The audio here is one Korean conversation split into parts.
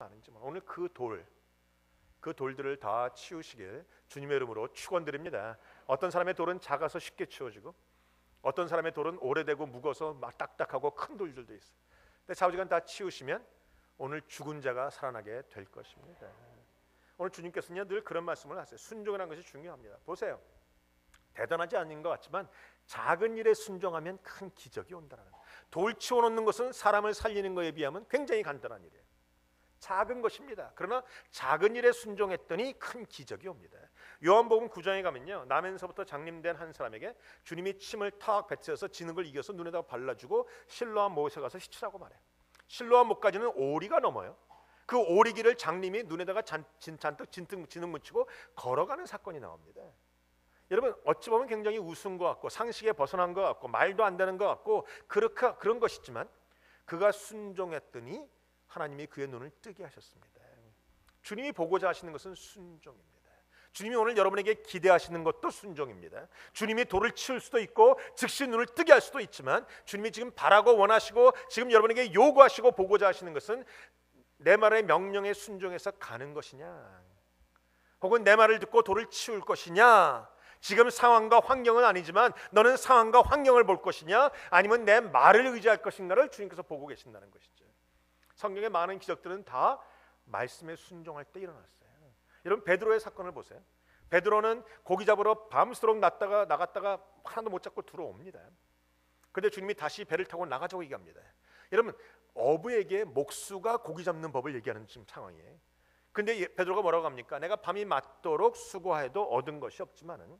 아는지만 오늘 그 돌들을 다 치우시길 주님의 이름으로 축원드립니다. 어떤 사람의 돌은 작아서 쉽게 치워지고 어떤 사람의 돌은 오래되고 무거워서 막 딱딱하고 큰 돌들도 있어요. 근데 좌우지간 다 치우시면 오늘 죽은 자가 살아나게 될 것입니다. 오늘 주님께서는 늘 그런 말씀을 하세요. 순종이라는 것이 중요합니다. 보세요. 대단하지 않은 것 같지만 작은 일에 순종하면 큰 기적이 온다는 거예요. 돌 치워놓는 것은 사람을 살리는 것에 비하면 굉장히 간단한 일이에요. 작은 것입니다. 그러나 작은 일에 순종했더니 큰 기적이 옵니다. 요한복음 9장에 가면요, 나면서부터 장림된 한 사람에게 주님이 침을 탁 뱉어서 지는 걸 이겨서 눈에다가 발라주고 실로암 못에 가서 씻으라고 말해요. 실로암 못까지는 오리가 넘어요. 그 오리기를 장님이 눈에다가 잔뜩 진흙 묻히고 걸어가는 사건이 나옵니다. 여러분, 어찌 보면 굉장히 우스운 것 같고 상식에 벗어난 것 같고 말도 안 되는 것 같고 그런 것이지만 그가 순종했더니 하나님이 그의 눈을 뜨게 하셨습니다. 주님이 보고자 하시는 것은 순종입니다. 주님이 오늘 여러분에게 기대하시는 것도 순종입니다. 주님이 돌을 치울 수도 있고 즉시 눈을 뜨게 할 수도 있지만 주님이 지금 바라고 원하시고 지금 여러분에게 요구하시고 보고자 하시는 것은 내 말의 명령에 순종해서 가는 것이냐, 혹은 내 말을 듣고 돌을 치울 것이냐, 지금 상황과 환경은 아니지만 너는 상황과 환경을 볼 것이냐, 아니면 내 말을 의지할 것인가를 주님께서 보고 계신다는 것이죠. 성경의 많은 기적들은 다 말씀에 순종할 때 일어났어요. 여러분, 베드로의 사건을 보세요. 베드로는 고기 잡으러 밤새도록 나갔다가 하나도 못 잡고 들어옵니다. 그런데 주님이 다시 배를 타고 나가자고 얘기합니다. 여러분, 어부에게 목수가 고기 잡는 법을 얘기하는 지금 상황이에요. 근데 베드로가 뭐라고 합니까? 내가 밤이 맞도록 수고해도 얻은 것이 없지만은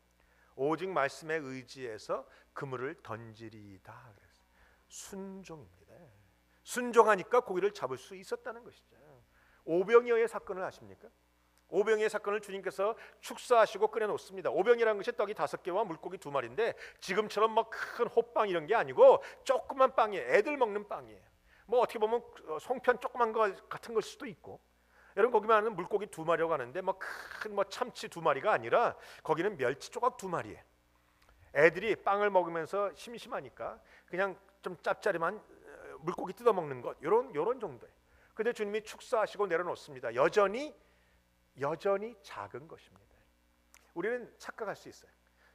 오직 말씀에 의지해서 그물을 던지리이다. 그랬어요. 순종입니다. 순종하니까 고기를 잡을 수 있었다는 것이죠. 오병이어의 사건을 아십니까? 오병이어의 사건을 주님께서 축사하시고 끓여놓습니다. 오병이라는 것이 떡이 5개와 물고기 2마리인데 지금처럼 막 큰 호빵 이런 게 아니고 조그만 빵이에요. 애들 먹는 빵이에요. 뭐 어떻게 보면 송편 조그만 거 같은 걸 수도 있고, 여러분 거기만 물고기 2마리라고 하는데 뭐 큰 참치 2마리가 아니라 거기는 멸치 조각 2마리예요. 애들이 빵을 먹으면서 심심하니까 그냥 좀 짭짤한 물고기 뜯어 먹는 것, 요런 정도예요. 근데 주님이 축사하시고 내려놓습니다. 여전히 작은 것입니다. 우리는 착각할 수 있어요.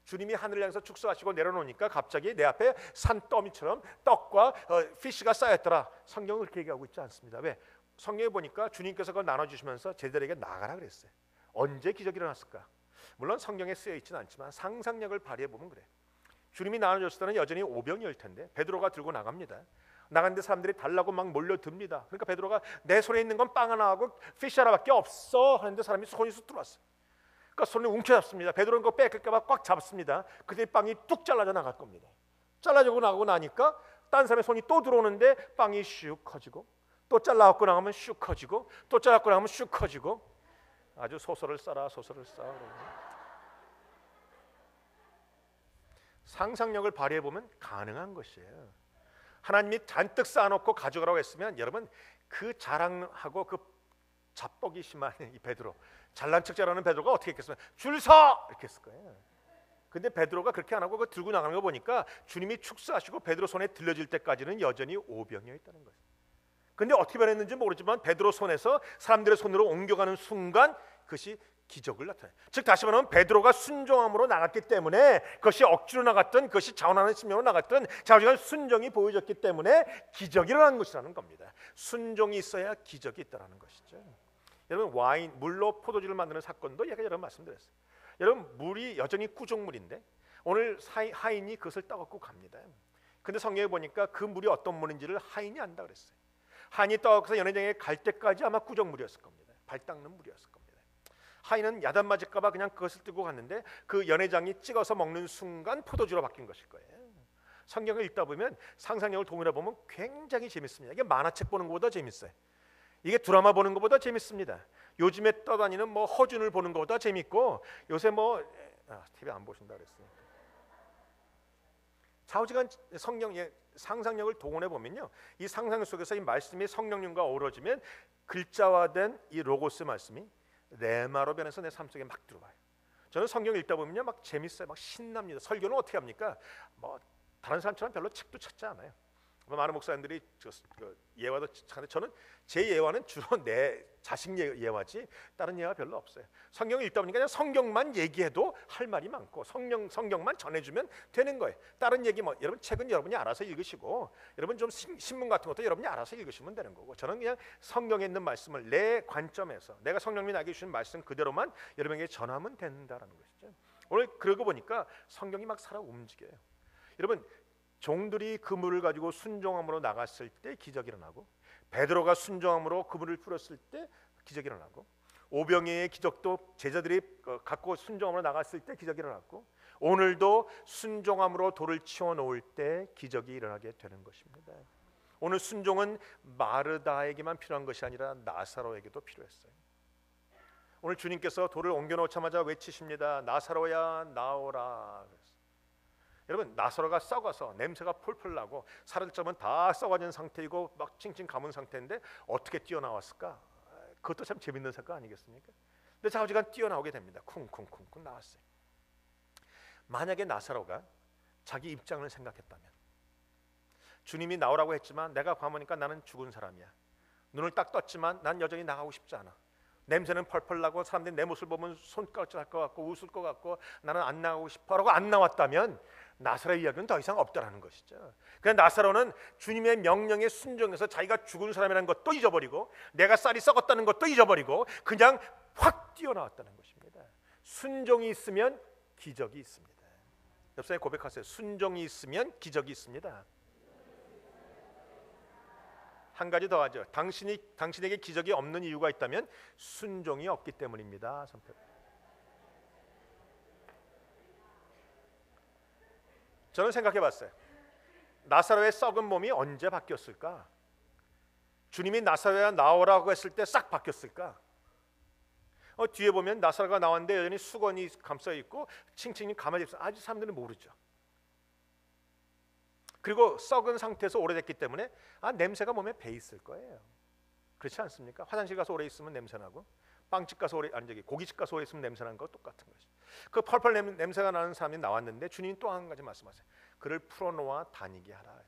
주님이 하늘을 향해서 축사하시고 내려놓으니까 갑자기 내 앞에 산더미처럼 떡과 피쉬가 쌓였더라. 성경은 그렇게 얘기하고 있지 않습니다. 왜? 성경에 보니까 주님께서 그걸 나눠주시면서 제자들에게 나가라 그랬어요. 언제 기적이 일어났을까? 물론 성경에 쓰여 있지는 않지만 상상력을 발휘해 보면 그래. 주님이 나눠줬을 때는 여전히 오병이어일 텐데 베드로가 들고 나갑니다. 나갔는데 사람들이 달라고 막 몰려듭니다. 그러니까 베드로가 내 손에 있는 건 빵 하나하고 피쉬 하나밖에 없어 하는데 사람이 손이 쑥 들어왔어요. 그러니까 손을 움켜잡습니다. 베드로는 그거 뺏길까 봐 꽉 잡습니다. 그때 빵이 뚝 잘라져 나갈 겁니다. 잘라지고 나가고 나니까 딴 사람의 손이 또 들어오는데 빵이 슉 커지고, 또 잘라갖고 나가면 슉 커지고, 또 잘라갖고 나가면 슉 커지고, 아주 소설을 써라. 상상력을 발휘해보면 가능한 것이에요. 하나님이 잔뜩 쌓아놓고 가져가라고 했으면 여러분 그 자랑하고 그 자뻑이 심한 이 베드로, 잘난 척 잘하는 베드로가 어떻게 했겠으면 줄 서! 이렇게 했을 거예요. 근데 베드로가 그렇게 안 하고 그거 들고 나가는 거 보니까 주님이 축사하시고 베드로 손에 들려질 때까지는 여전히 오병이어 있다는 거예요. 근데 어떻게 변했는지 모르지만 베드로 손에서 사람들의 손으로 옮겨가는 순간 그것이 기적을 나타내요. 즉 다시 말하면 베드로가 순종함으로 나갔기 때문에, 그것이 억지로 나갔던, 그것이 자원하는 심령으로 나갔던 자우지간 순종이 보여졌기 때문에 기적이 일어난 것이라는 겁니다. 순종이 있어야 기적이 있다는 것이죠. 여러분, 물로 포도주를 만드는 사건도 예전에 여러분 말씀드렸어요. 여러분, 물이 여전히 꾸종물인데 오늘 하인이 그것을 떠갖고 갑니다. 근데 성경에 보니까 그 물이 어떤 물인지를 하인이 안다 그랬어요. 하인이 떠갖고서 연회장에 갈 때까지 아마 꾸종물이었을 겁니다. 발 닦는 물이었을 겁니다. 하인은 야단 맞을까 봐 그냥 그것을 뜨고 갔는데 그 연회장이 찍어서 먹는 순간 포도주로 바뀐 것일 거예요. 성경을 읽다 보면 상상력을 동원해 보면 굉장히 재밌습니다. 이게 만화책 보는 것보다 재밌어요. 이게 드라마 보는 것보다 재밌습니다. 요즘에 떠다니는 뭐 허준을 보는 것보다 재밌고, 요새 TV 안 보신다 그랬어요. 좌우지간 성경의 상상력을 동원해 보면요, 이 상상 속에서 이 말씀이 성령님과 어우러지면 글자화된 이 로고스 말씀이 레마로 변해서 내 삶 속에 막 들어와요. 저는 성경 읽다 보면요 막 재밌어요. 막 신납니다. 설교는 어떻게 합니까? 뭐 다른 사람처럼 별로 책도 찾지 않아요. 많은 목사님들이 예화도 찾는데 저는 제 예화는 주로 내 자식 예화지 다른 예화 별로 없어요. 성경을 읽다 보니까 그냥 성경만 얘기해도 할 말이 많고 성경만 전해주면 되는 거예요. 다른 얘기 뭐 여러분 책은 여러분이 알아서 읽으시고 여러분 좀 신문 같은 것도 여러분이 알아서 읽으시면 되는 거고, 저는 그냥 성경에 있는 말씀을 내 관점에서 내가 성령님이 나에게 주신 말씀 그대로만 여러분에게 전하면 된다라는 것이죠. 오늘 그러고 보니까 성경이 막 살아 움직여요. 여러분, 종들이 그물을 가지고 순종함으로 나갔을 때 기적이 일어나고, 베드로가 순종함으로 그물을 풀었을 때 기적이 일어나고, 오병이의 기적도 제자들이 갖고 순종함으로 나갔을 때 기적이 일어났고, 오늘도 순종함으로 돌을 치워 놓을 때 기적이 일어나게 되는 것입니다. 오늘 순종은 마르다에게만 필요한 것이 아니라 나사로에게도 필요했어요. 오늘 주님께서 돌을 옮겨 놓자마자 외치십니다. 나사로야 나오라. 여러분, 나사로가 썩어서 냄새가 폴폴 나고 살을 쪄면 다 썩어진 상태이고 막 칭칭 감은 상태인데 어떻게 뛰어나왔을까? 그것도 참 재밌는 사건 아니겠습니까? 근데 좌우지간 뛰어나오게 됩니다. 쿵쿵쿵쿵 나왔어요. 만약에 나사로가 자기 입장을 생각했다면, 주님이 나오라고 했지만 내가 가보니까 나는 죽은 사람이야. 눈을 딱 떴지만 난 여전히 나가고 싶지 않아. 냄새는 펄펄 나고 사람들이 내 모습을 보면 손가락질 할 것 같고 웃을 것 같고 나는 안 나가고 싶어라고 안 나왔다면 나사로의 이야기는 더 이상 없다라는 것이죠. 그냥 나사로는 주님의 명령에 순종해서 자기가 죽은 사람이라는 것도 잊어버리고 내가 쌀이 썩었다는 것도 잊어버리고 그냥 확 뛰어나왔다는 것입니다. 순종이 있으면 기적이 있습니다. 옆 사람에 고백하세요. 순종이 있으면 기적이 있습니다. 한 가지 더 하죠. 당신에게 기적이 없는 이유가 있다면 순종이 없기 때문입니다. 저는 생각해봤어요. 나사로의 썩은 몸이 언제 바뀌었을까? 주님이 나사로야 나오라고 했을 때 싹 바뀌었을까? 뒤에 보면 나사로가 나왔는데 여전히 수건이 감싸 있고 칭칭이 감아져 있어. 아직 사람들은 모르죠. 그리고 썩은 상태에서 오래됐기 때문에 냄새가 몸에 배 있을 거예요. 그렇지 않습니까? 화장실 가서 오래 있으면 냄새 나고, 빵집 가서 고깃집 가서 오래 있으면 냄새 나는 거 똑같은 것이. 그 펄펄 냄새가 나는 사람이 나왔는데 주님이 또 한 가지 말씀하세요. 그를 풀어놓아 다니게 하라.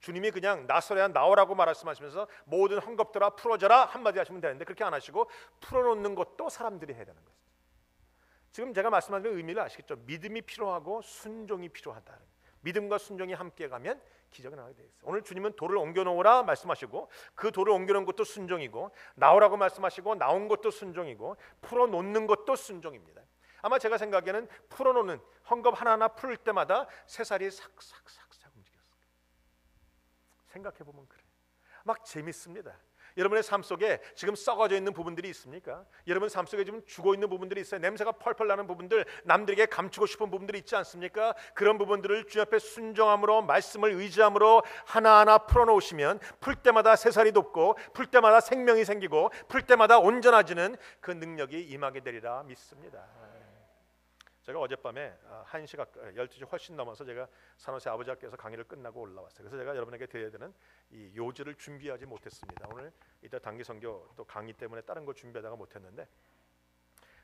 주님이 그냥 나사로야 나오라고 말씀하시면서 모든 헝겊들아 풀어져라 한마디 하시면 되는데 그렇게 안 하시고 풀어놓는 것도 사람들이 해야 되는 것이죠. 지금 제가 말씀하는 의미를 아시겠죠? 믿음이 필요하고 순종이 필요하다. 믿음과 순종이 함께 가면 기적이 나게 돼 있어요. 오늘 주님은 돌을 옮겨 놓으라 말씀하시고 그 돌을 옮겨 놓은 것도 순종이고, 나오라고 말씀하시고 나온 것도 순종이고, 풀어 놓는 것도 순종입니다. 아마 제가 생각에는 풀어 놓는 헝겊 하나하나 풀 때마다 새살이 삭삭삭삭 움직였을 거예요. 생각해 보면 그래. 막 재밌습니다. 여러분의 삶 속에 지금 썩어져 있는 부분들이 있습니까? 여러분 삶 속에 지금 죽어 있는 부분들이 있어요. 냄새가 펄펄 나는 부분들, 남들에게 감추고 싶은 부분들이 있지 않습니까? 그런 부분들을 주 앞에 순종함으로, 말씀을 의지함으로 하나하나 풀어놓으시면 풀 때마다 새살이 돋고 풀 때마다 생명이 생기고 풀 때마다 온전해지는 그 능력이 임하게 되리라 믿습니다. 제가 어젯밤에 1시 12시 훨씬 넘어서 제가 산호세 아버지 학교에서 강의를 끝나고 올라왔어요. 그래서 제가 여러분에게 드려야 되는 이 요지를 준비하지 못했습니다. 오늘 이따 단기 선교 또 강의 때문에 다른 거 준비하다가 못했는데,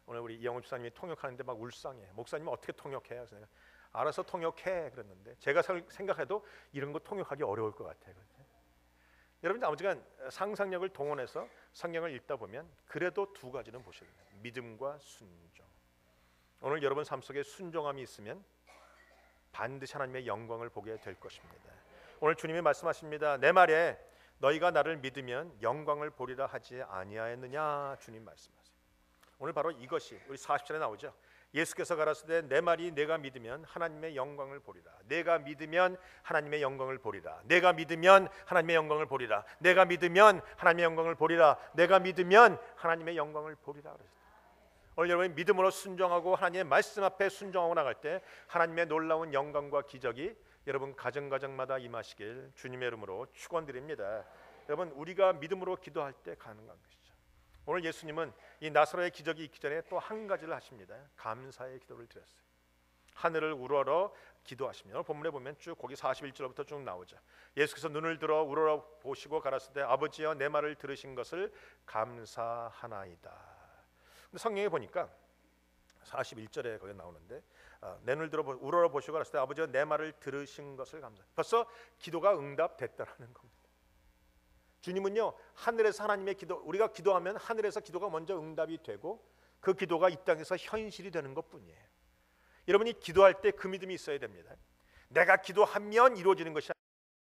오늘 우리 이영훈 집사님이 통역하는데 막 울상해. 목사님 어떻게 통역해요? 그래서 내가 알아서 통역해 그랬는데, 제가 생각해도 이런 거 통역하기 어려울 것 같아요. 여러분 아무튼 상상력을 동원해서 성경을 읽다 보면 그래도 두 가지는 보셔야 돼요. 믿음과 순종. 오늘 여러분 삶 속에 순종함이 있으면 반드시 하나님의 영광을 보게 될 것입니다. 오늘 주님이 말씀하십니다. 내 말에 너희가 나를 믿으면 영광을 보리라 하지 아니하였느냐. 주님 말씀하세요. 오늘 바로 이것이 우리 40절에 나오죠. 예수께서 가라사대 내 말이 내가 믿으면 하나님의 영광을 보리라. 내가 믿으면 하나님의 영광을 보리라. 내가 믿으면 하나님의 영광을 보리라. 내가 믿으면 하나님의 영광을 보리라. 내가 믿으면 하나님의 영광을 보리라 그러셨다. 오늘 여러분이 믿음으로 순종하고 하나님의 말씀 앞에 순종하고 나갈 때 하나님의 놀라운 영광과 기적이 여러분 가정마다 임하시길 주님의 이름으로 축원드립니다. 여러분 우리가 믿음으로 기도할 때 가능한 것이죠. 오늘 예수님은 이 나사로의 기적이 있기 전에 또 한 가지를 하십니다. 감사의 기도를 드렸어요. 하늘을 우러러 기도하십니다. 오늘 본문에 보면 쭉 거기 41절부터 쭉 나오죠. 예수께서 눈을 들어 우러러 보시고 가라사대 아버지여 내 말을 들으신 것을 감사하나이다. 근데 성경에 보니까 41절에 거기 나오는데 내 눈을 들어 우러러 보시고 가라사대 아버지여 내 말을 들으신 것을 감사. 벌써 기도가 응답됐다라는 겁니다. 주님은요, 하늘에서 하나님의 기도, 우리가 기도하면 하늘에서 기도가 먼저 응답이 되고 그 기도가 이 땅에서 현실이 되는 것뿐이에요. 여러분이 기도할 때 그 믿음이 있어야 됩니다. 내가 기도하면 이루어지는 것이